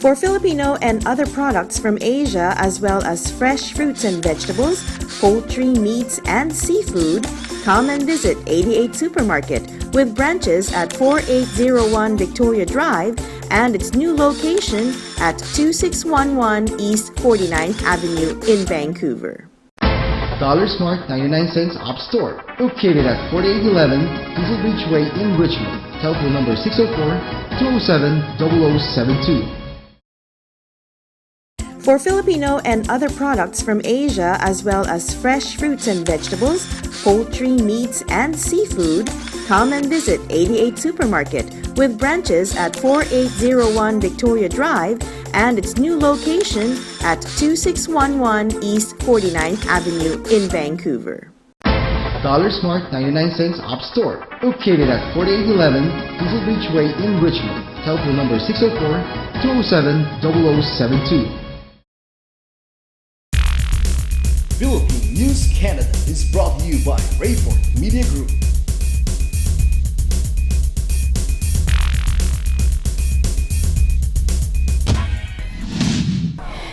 For Filipino and other products from Asia, as well as fresh fruits and vegetables, poultry, meats, and seafood, come and visit 88 Supermarket with branches at 4801 Victoria Drive and its new location at 2611 East 49th Avenue in Vancouver. Dollar Smart 99 cents Op Store, located at 4811 Diesel Beach Way in Richmond. Telephone number 604-207-0072. For Filipino and other products from Asia, as well as fresh fruits and vegetables, poultry, meats, and seafood, come and visit 88 Supermarket with branches at 4801 Victoria Drive and its new location at 2611 East 49th Avenue in Vancouver. Dollar Smart 99 cents Op Store, located at 4811 Diesel Beach Way in Richmond. Telephone number 604-207-0072. Philippine News Canada is brought to you by Rayford Media Group.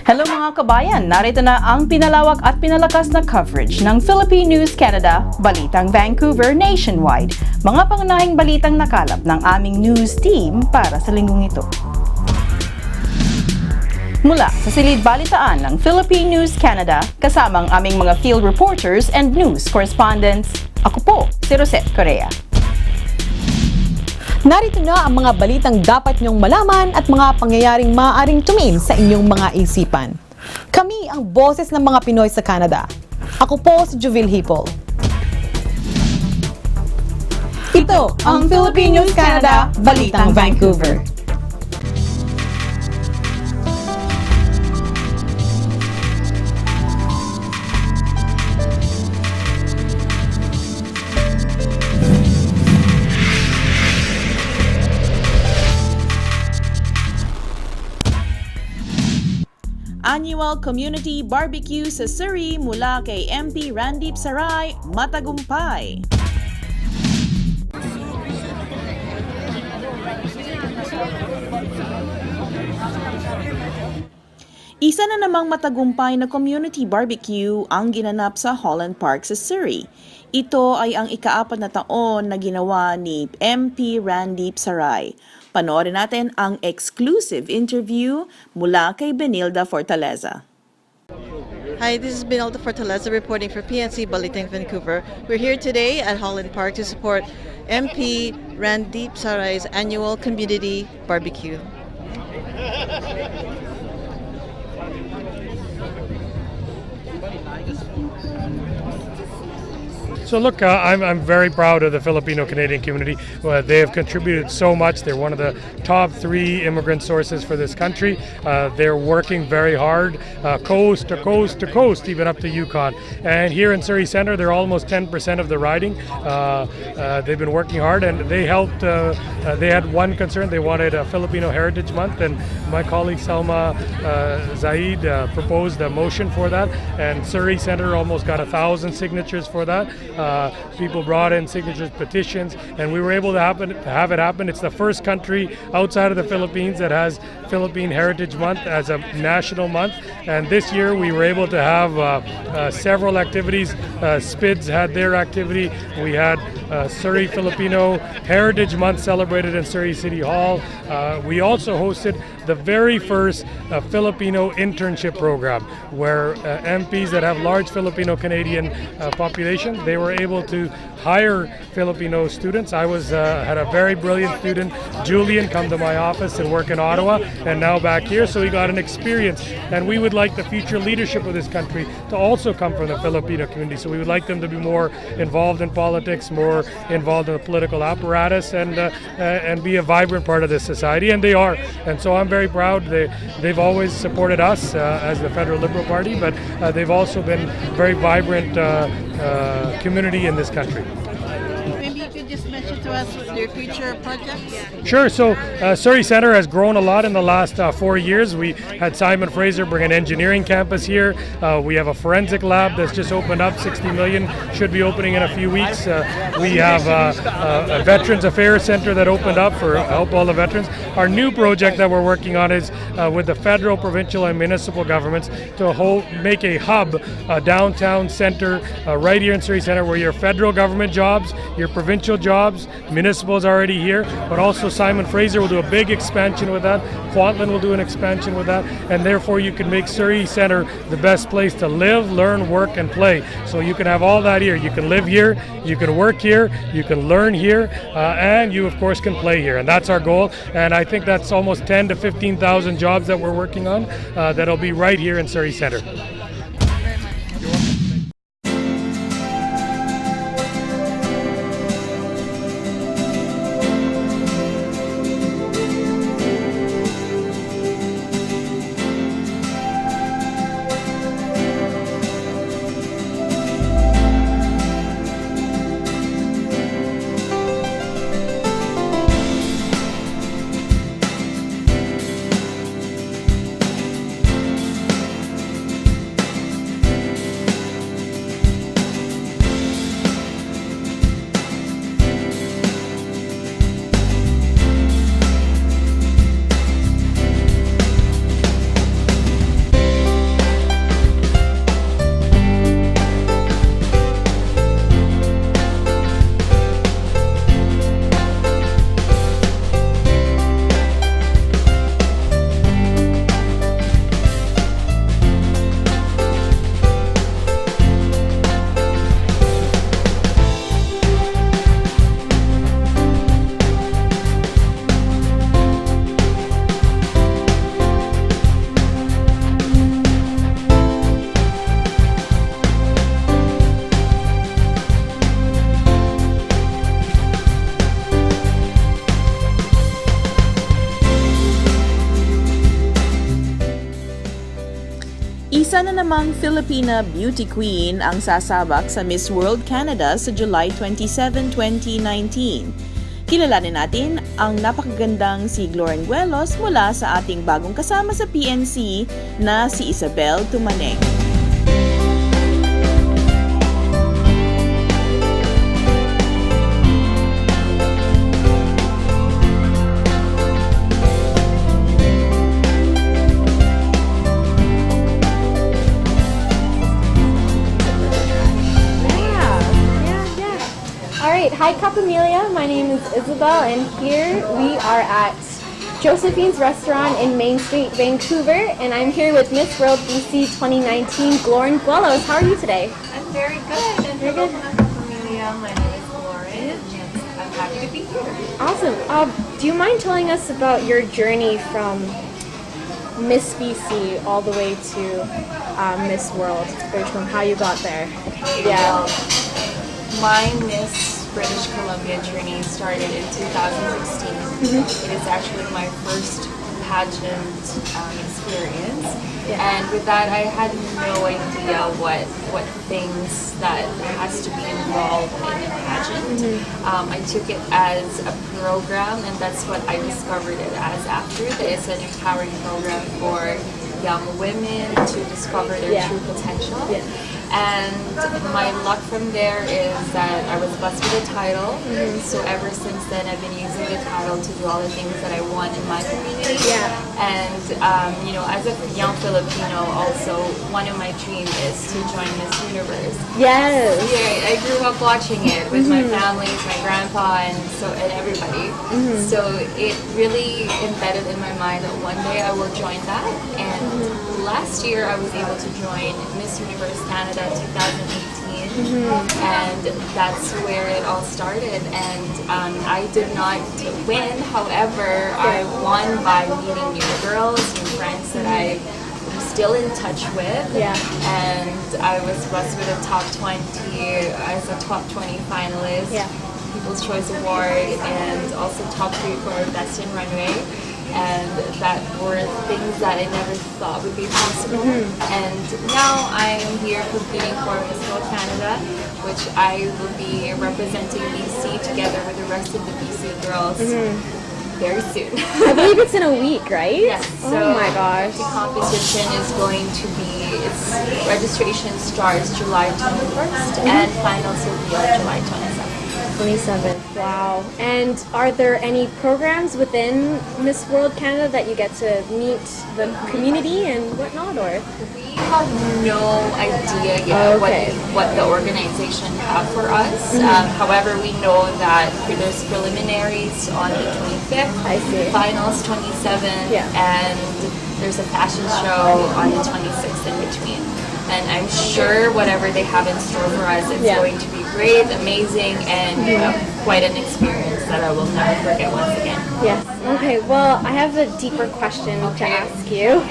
Hello mga kabayan, narito na ang pinalawak at pinalakas na coverage ng Philippine News Canada, Balitang Vancouver Nationwide. Mga pangunahing balitang nakalap ng aming news team para sa linggong ito. Mula sa silid balitaan ng Philippine News Canada, kasama ang aming mga field reporters and news correspondents, ako po si Rosette Correa. Narito na ang mga balitang dapat niyong malaman at mga pangyayaring maaaring tumaim sa inyong mga isipan. Kami ang boses ng mga Pinoy sa Canada. Ako po si Juvil Hipol. Ito ang Philippine News Canada, Balitang Vancouver. Annual Community Barbecue sa Surrey mula kay MP Randip Saray, matagumpay. Isa na namang matagumpay na community barbecue ang ginanap sa Holland Park sa Surrey. Ito ay ang ika-4 na taon na ginawa ni MP Randip Saray. Panoorin natin ang exclusive interview mula kay Benilda Fortaleza. Hi, this is Benilda Fortaleza reporting for PNC Balitang Vancouver. We're here today at Holland Park to support MP Randip Saray's annual community barbecue. So look, I'm very proud of the Filipino-Canadian community. They have contributed so much. They're one of the top 3 immigrant sources for this country. They're working very hard, coast to coast to coast, even up to Yukon. And here in Surrey Centre, they're almost 10% of the riding. They've been working hard, and they helped. They had one concern. They wanted a Filipino Heritage Month, and my colleague Salma Zaid proposed a motion for that. And Surrey Centre almost got 1,000 signatures for that. People brought in signatures, petitions, and we were able to have it happen. It's the first country outside of the Philippines that has Philippine Heritage Month as a national month. And this year we were able to have several activities. SPIDS had their activity. We had Surrey Filipino Heritage Month celebrated in Surrey City Hall. We also hosted the very first Filipino internship program, where MPs that have large Filipino-Canadian population, they were able to hire Filipino students. I had a very brilliant student, Julian, come to my office and work in Ottawa, and now back here, so he got an experience. And we would like the future leadership of this country to also come from the Filipino community, so we would like them to be more involved in politics, more involved in the political apparatus, and be a vibrant part of this society, and they are. And so I'm very proud. They've always supported us as the Federal Liberal Party, but they've also been very vibrant community in this country. Maybe you could just mention to us your future projects? Sure. So Surrey Centre has grown a lot in the last 4 years. We had Simon Fraser bring an engineering campus here. We have a forensic lab that's just opened up, 60 million, should be opening in a few weeks. We have a Veterans Affairs Centre that opened up for help all the veterans. Our new project that we're working on is with the federal, provincial, and municipal governments to make a hub, a downtown centre right here in Surrey Centre where your federal government jobs, your provincial jobs, municipal is already here, but also Simon Fraser will do a big expansion with that. Kwantlen will do an expansion with that, and therefore you can make Surrey Centre the best place to live, learn, work, and play. So you can have all that here. You can live here, you can work here, you can learn here, and you of course can play here. And that's our goal. And I think that's almost 10 to 15,000 jobs that we're working on that'll be right here in Surrey Centre. Isa na namang Filipina beauty queen ang sasabak sa Miss World Canada sa July 27, 2019. Kilalanin natin ang napakagandang si Glorenguelos mula sa ating bagong kasama sa PNC na si Isabel Tumaneng. Hi Capamelia, my name is Isabel and here we are at Josephine's Restaurant in Main Street, Vancouver, and I'm here with Miss World BC 2019, Glorenguelos. How are you today? I'm very good. And hello mga Capamelia, my name is Lauren. I'm happy to be here. Awesome. Do you mind telling us about your journey from Miss BC all the way to Miss World, from how you got there? Well, my Miss British Columbia journey started in 2016. It is actually my first pageant experience, and with that I had no idea what things that has to be involved in a pageant. I took it as a program, and that's what I discovered it as after. That it's an empowering program for young women to discover their true potential. And my luck from there is that I was blessed with a title. So ever since then, I've been using the title to do all the things that I want in my community. And you know, as a young Filipino, also one of my dreams is to join Miss Universe. Yes. Yeah, I grew up watching it with my family, my grandpa, and everybody. So it really embedded in my mind that one day I will join that. And last year I was able to join Miss Universe Canada 2018, and that's where it all started. And I did not win, however, I won by meeting new girls, new friends that I'm still in touch with. And I was blessed with a top 20 as a top 20 finalist, People's Choice Award, and also top 3 for Best in Runway. and that were things that I never thought would be possible. And now I'm here competing for Miss World Canada, which I will be representing BC together with the rest of the BC girls very soon. I believe it's in a week, right? Yes. So oh my gosh. the competition is going to be, its registration starts July 21st and finals will be on July 27th. 27th. Wow. And are there any programs within Miss World Canada that you get to meet the community and whatnot, or? We have no idea yet what the organization have for us. However, we know that there's preliminaries on the 25th, I see. finals 27th, and there's a fashion show on the 26th in between. And I'm sure whatever they have in store for us, it's going to be great, amazing, and quite an experience that I will never forget once again. Yes. Okay, well, I have a deeper question to ask you.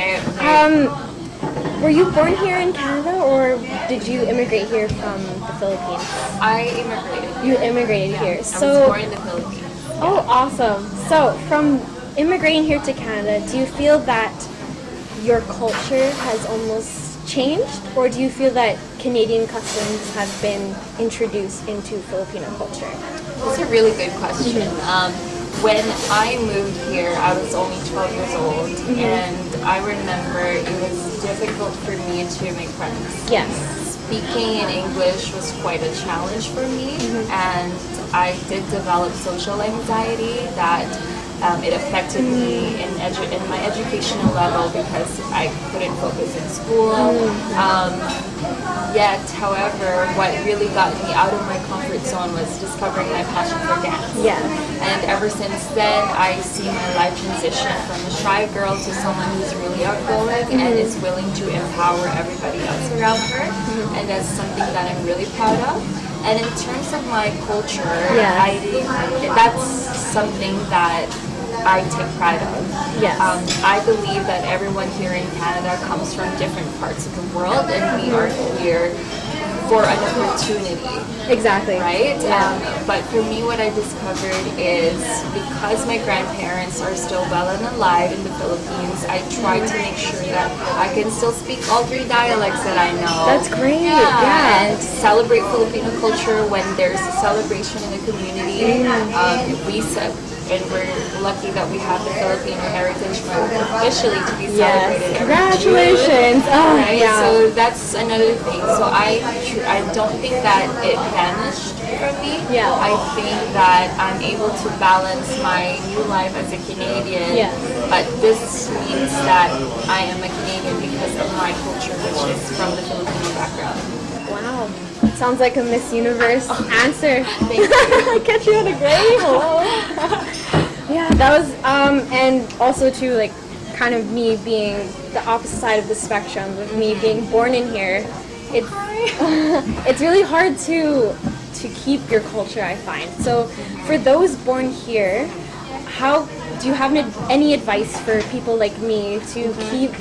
Were you born here in Canada, or did you immigrate here from the Philippines? I immigrated. You immigrated here. I was So, born in the Philippines. oh, awesome. So, from immigrating here to Canada, do you feel that your culture has almost changed, or do you feel that Canadian customs have been introduced into Filipino culture? That's a really good question. When I moved here, I was only 12 years old, and I remember it was difficult for me to make friends. Yes. Speaking in English was quite a challenge for me, and I did develop social anxiety that it affected me in my educational level because I couldn't focus in school. Yet, however, what really got me out of my comfort zone was discovering my passion for dance. Yeah. And ever since then, I see my life transition from a shy girl to someone who's really outgoing and is willing to empower everybody else around her. And that's something that I'm really proud of. And in terms of my culture, that's something that I take pride of. Yes. I believe that everyone here in Canada comes from different parts of the world, and we are here for an opportunity. Exactly. Right? But for me, what I discovered is because my grandparents are still well and alive in the Philippines, I try to make sure that I can still speak all three dialects that I know. That's great. And celebrate Filipino culture when there's a celebration in the community. And we're lucky that we have the Filipino Heritage Month officially to be celebrated. Congratulations! Oh, right? So that's another thing. So I don't think that it vanished from me. Yeah. I think that I'm able to balance my new life as a Canadian. But this means that I am a Canadian because of my culture, which is from the Filipino background. Wow. Sounds like a Miss Universe answer. Thank you. I catch you at a grade. Hello. Yeah, that was and also too, like, kind of me being the opposite side of the spectrum, with me being born in here. It's really hard to keep your culture, I find. So for those born here, how do you have any advice for people like me to keep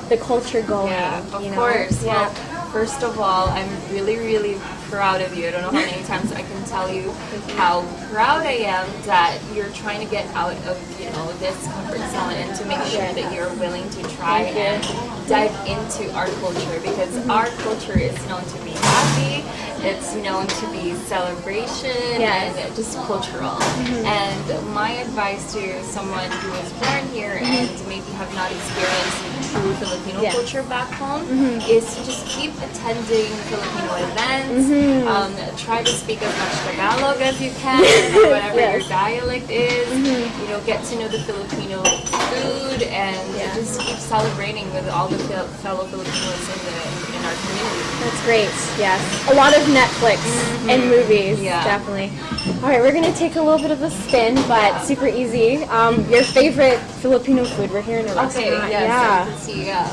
the culture going? Yeah, of you know? course. Well, first of all, I'm really, really proud of you. I don't know how many times I can tell you how proud I am that you're trying to get out of, this comfort zone and to make sure that you're willing to try and dive into our culture, because our culture is known to be happy, it's known to be celebration and just cultural. And my advice to someone who is born here and maybe have not experienced true Filipino culture back home is to just keep attending Filipino events. Try to speak as much Tagalog as you can, or whatever your dialect is. Get to know the Filipino food and just keep celebrating with all the fellow Filipinos in our community. That's great. Yes, a lot of Netflix and movies. Definitely. All right, we're gonna take a little bit of a spin, but super easy. Your favorite Filipino food? We're here in a restaurant.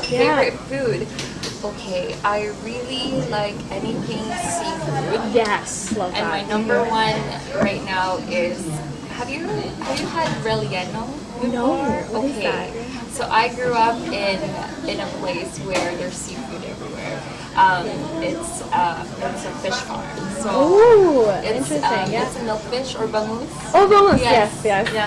Favorite food. Okay, I really like anything seafood. Yes, love that. And my number one right now is, have you had relleno before? No, what is okay. that? So I grew up in a place where there's seafood everywhere. It's a fish farm. So interesting. It's a milkfish or bangus. Oh, bangus. Yes.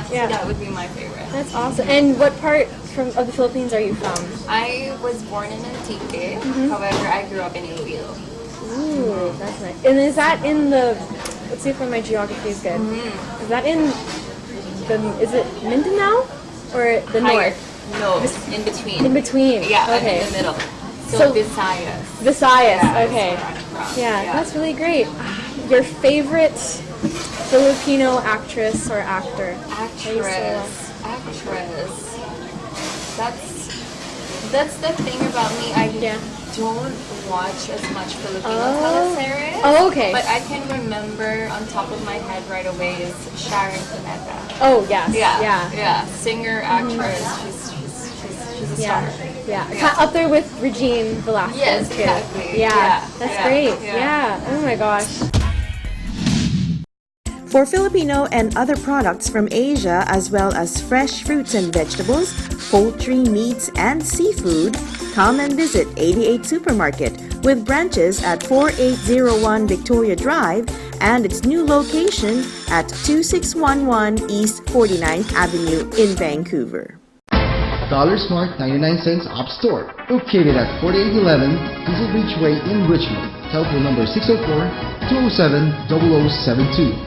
So that would be my favorite. That's awesome. And what part of the Philippines are you from? I was born in Antique, however, I grew up in Iloilo. Ooh, that's nice. And is that in the? Let's see if my geography is good. Is that in the? Is it Mindanao or the north? No, in between. In between. Yeah, Okay. in the middle. So So- Visayas. Visayas. Yeah, Okay. that's where I'm from. Yeah, that's really great. Your favorite Filipino actress or actor? Actress. That's the thing about me. I don't watch as much Filipino teleseries. Oh, okay. But I can remember on top of my head right away is Sharon Cuneta. Oh, yes. Yeah. Singer, actress. She's a star. Yeah. Up there with Regine Velasquez Yes, too. exactly. Yeah. That's Yeah. great. Yeah. Oh my gosh. For Filipino and other products from Asia, as well as fresh fruits and vegetables, poultry, meats, and seafood, come and visit 88 Supermarket with branches at 4801 Victoria Drive and its new location at 2611 East 49th Avenue in Vancouver. Dollar Smart 99 cents Op Store, located at 4811 Diesel Beach Way in Richmond. Telephone number 604-207-0072.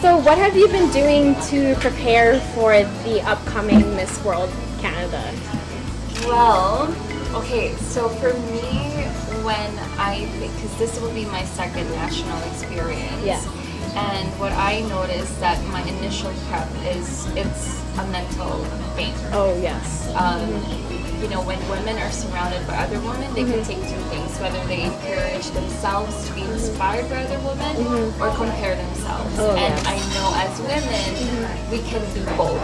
So what have you been doing to prepare for the upcoming Miss World Canada? Well, okay, so for me, when because this will be my second national experience. Yeah. And what I noticed that my initial prep it's a mental thing. Oh, yes. You know, when women are surrounded by other women, they can take two things, whether they encourage themselves to be inspired by other women or compare themselves. Oh, and yes. I know as women, we can be both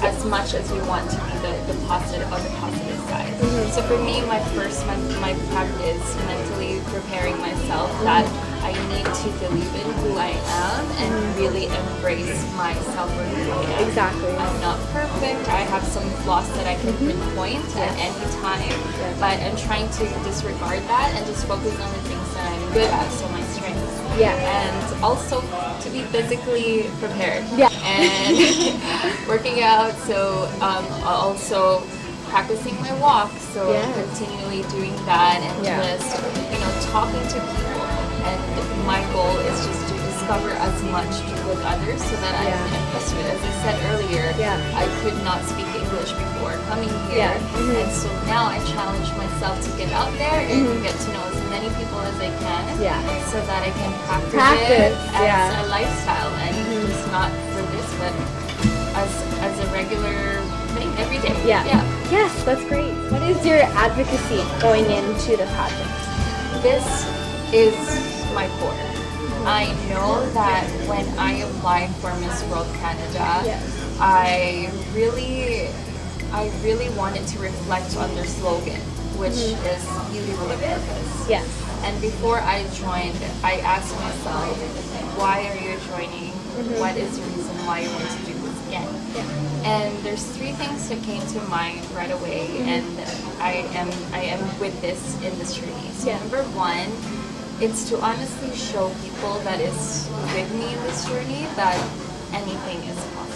as much as we want to be the positive on the positive side. So for me, my first month, my prep is mentally preparing myself that I need to believe in who I am and really embrace myself for who I am. Exactly. I'm not perfect. I have some flaws that I can pinpoint at any time, but I'm trying to disregard that and just focus on the things that I'm good at, so my strengths. Yeah. And also to be physically prepared. Yeah. And working out, so also practicing my walk, so Yeah. continually doing that and just, you know, talking to people. And my goal is just to discover as much with others so that I can impress with. As I said earlier, I could not speak English before coming here. And so now I challenge myself to get out there and get to know as many people as I can so that I can practice it as a lifestyle. And it's not for this, but as a regular thing every day. Yes, that's great. What is your advocacy going into the pageant? This is my core. I know that when I applied for Miss World Canada, I really wanted to reflect on their slogan. which is beauty with a purpose. Yes. And before I joined, I asked myself, why are you joining? What is the reason why you want to do this again? And there's 3 things that came to mind right away, and I am with this industry. So number 1, it's to honestly show people that is with me in this journey that anything is possible.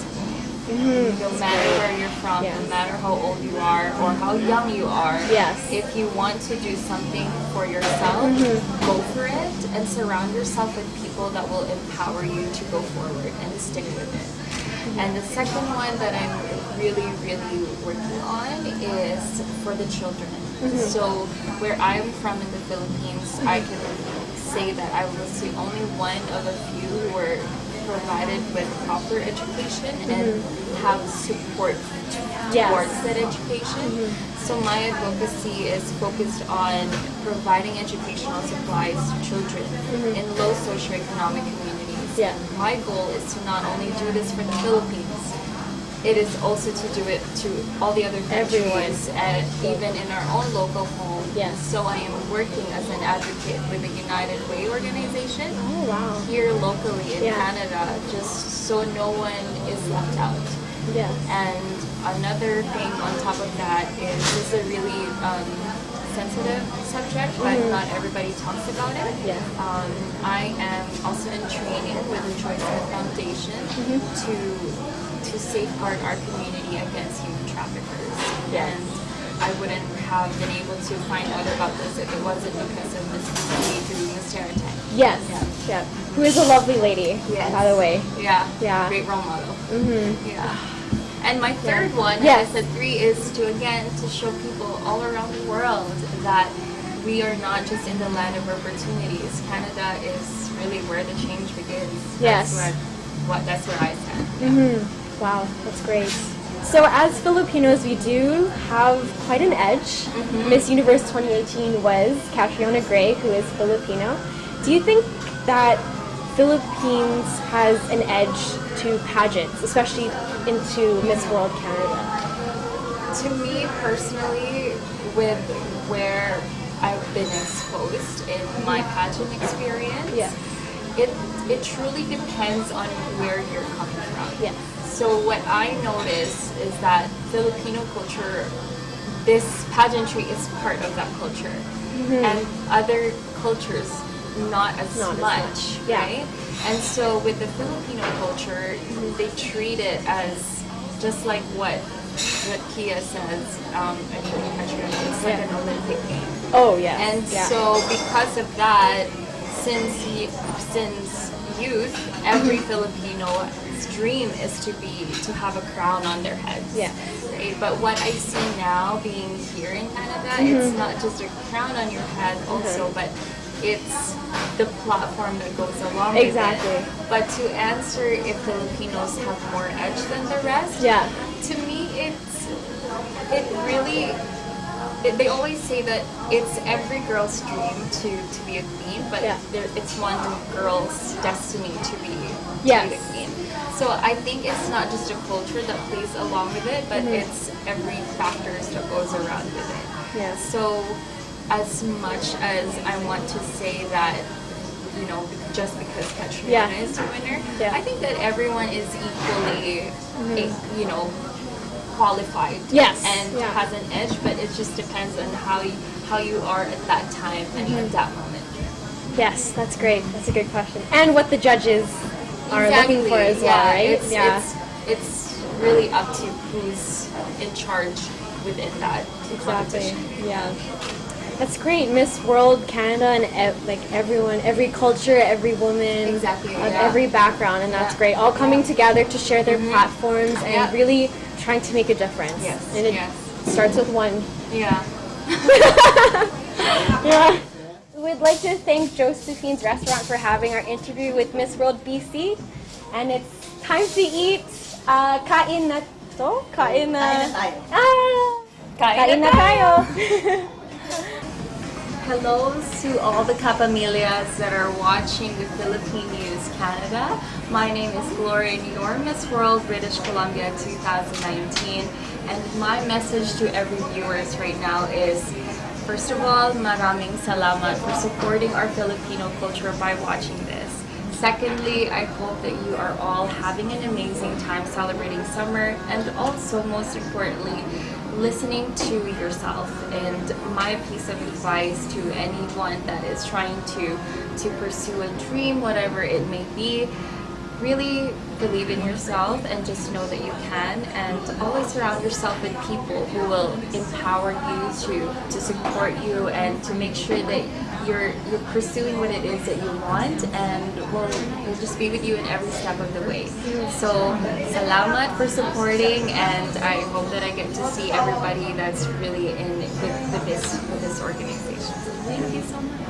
No matter where you're from, no matter how old you are or how young you are, if you want to do something for yourself, go for it and surround yourself with people that will empower you to go forward and stick with it. And the second one that I'm really, really working on is for the children. So where I'm from in the Philippines, I can say that I was the only one of a few who were provided with proper education and have support towards that education. So my advocacy is focused on providing educational supplies to children in low socioeconomic communities. My goal is to not only do this for the Philippines, it is also to do it to all the other countries and even in our own local home. So I am working as an advocate with the United Way organization here locally in Canada, just so no one is left out. And another thing on top of that is this is a really sensitive subject, but not everybody talks about it. I am also in training with the Choice Foundation to safeguard our community against human traffickers. And I wouldn't have been able to find out about this if it wasn't because of Miss Lee through Miss Terratech. Who is a lovely lady, by the way. Great role model. And my third one, as I said, 3 is to again to show people all around the world that we are not just in the land of opportunities. Canada is really where the change begins. That's where I stand. Wow, that's great. So as Filipinos, we do have quite an edge. Miss Universe 2018 was Catriona Gray, who is Filipino. Do you think that Philippines has an edge to pageants, especially into Miss World Canada? To me personally, with where I've been exposed in my pageant experience, it truly depends on where you're coming from. So what I notice is that Filipino culture, this pageantry is part of that culture. And other cultures, not as much, right? And so with the Filipino culture, they treat it as just like what Kia says, it's like an Olympic game. And so because of that, since youth, every Filipino's dream is to have a crown on their heads. Right? But what I see now, being here in Canada, it's not just a crown on your head also, but it's the platform that goes along with it. But to answer if Filipinos have more edge than the rest, to me they always say that it's every girl's dream to be a queen, but it's one girl's destiny to be the queen. So I think it's not just a culture that plays along with it, but it's every factors that goes around with it. So as much as I want to say that, just because Catriona is the winner, I think that everyone is equally, qualified and has an edge, but it just depends on how you are at that time and at that moment. Yes, that's great. That's a good question. And what the judges are looking for as well, right? It's really up to who's in charge within that competition. That's great. Miss World Canada and everyone, every culture, every woman, of every background, and that's great. All coming together to share their platforms and really trying to make a difference. And it starts with one. We'd like to thank Josephine's Restaurant for having our interview with Miss World BC. And it's time to eat. Kain na to? Kain na tayo. Hello to all the Kapamillas that are watching the Philippine News Canada. My name is Gloria Nior, Miss World British Columbia 2019. And my message to every viewers right now is First of all, maraming salamat for supporting our Filipino culture by watching this. Secondly, I hope that you are all having an amazing time celebrating summer, and also, most importantly, listening to yourself. And my piece of advice to anyone that is trying to pursue a dream, whatever it may be, really believe in yourself and just know that you can, and always surround yourself with people who will empower you to support you and to make sure that you're pursuing what it is that you want, and will just be with you in every step of the way. So salamat for supporting, and I hope that I get to see everybody that's really in with this organization. So thank you so much.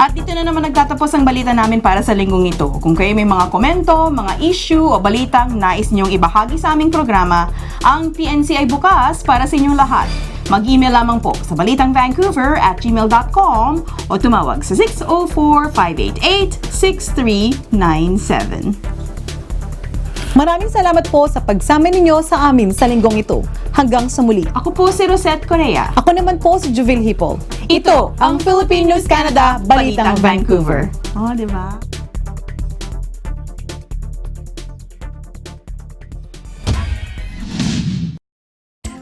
At dito na naman nagtatapos ang balita namin para sa linggong ito. Kung kayo may mga komento, mga issue o balitang nais niyong ibahagi sa aming programa, ang PNC ay bukas para sa inyong lahat. Mag-email lamang po sa balitangvancouver@gmail.com o tumawag sa 604-588-6397. Maraming salamat po sa pagsama ninyo sa amin sa linggong ito. Hanggang sa muli. Ako po si Rosette Correa. Ako naman po si Juvil Hipol. Ito ang Philippine News Canada, Balitang Vancouver. Oh, di ba?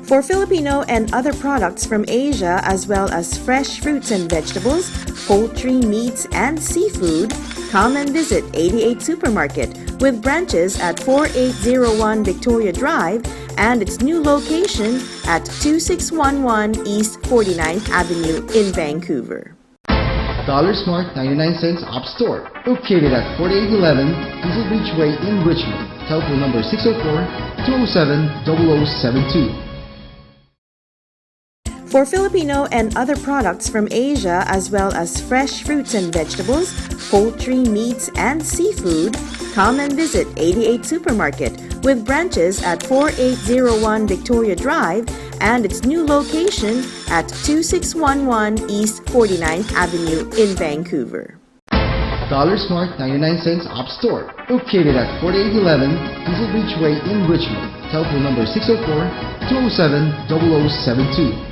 For Filipino and other products from Asia, as well as fresh fruits and vegetables, poultry, meats, and seafood, come and visit 88 Supermarket with branches at 4801 Victoria Drive and its new location at 2611 East 49th Avenue in Vancouver. Dollar Smart 99 cents Op Store, located at 4811 Diesel Beach Way in Richmond. Telephone number 604-207-0072. For Filipino and other products from Asia, as well as fresh fruits and vegetables, poultry, meats, and seafood, come and visit 88 Supermarket with branches at 4801 Victoria Drive and its new location at 2611 East 49th Avenue in Vancouver. Dollar Smart 99 cents Op Store, located at 4811 Diesel Beach Way in Richmond. Telephone number 604-207-0072.